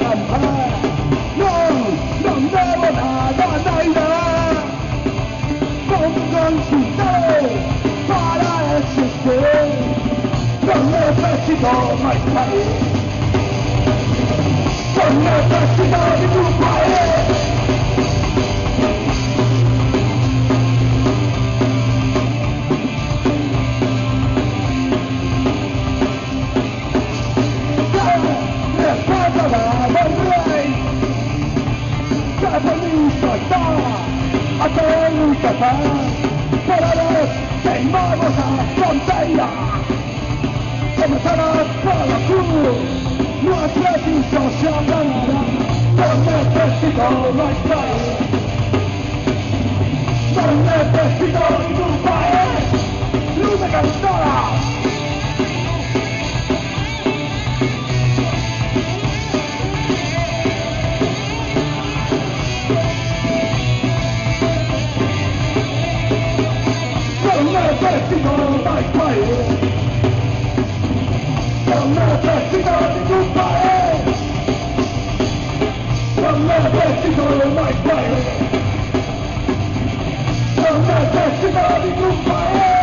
cantar. Non devo nada a nadie. Pongo en su para existir. No necesito más país. No necesito ningún país. Até nunca para ver queimamos a fronteira. Comenzará por la cruz, nuestra distorsión ganará. No necesito más país. No necesito ningún país. Luz de cantora. Necesito más país. No necesito ningún país. No necesito más país. No necesito ningún país.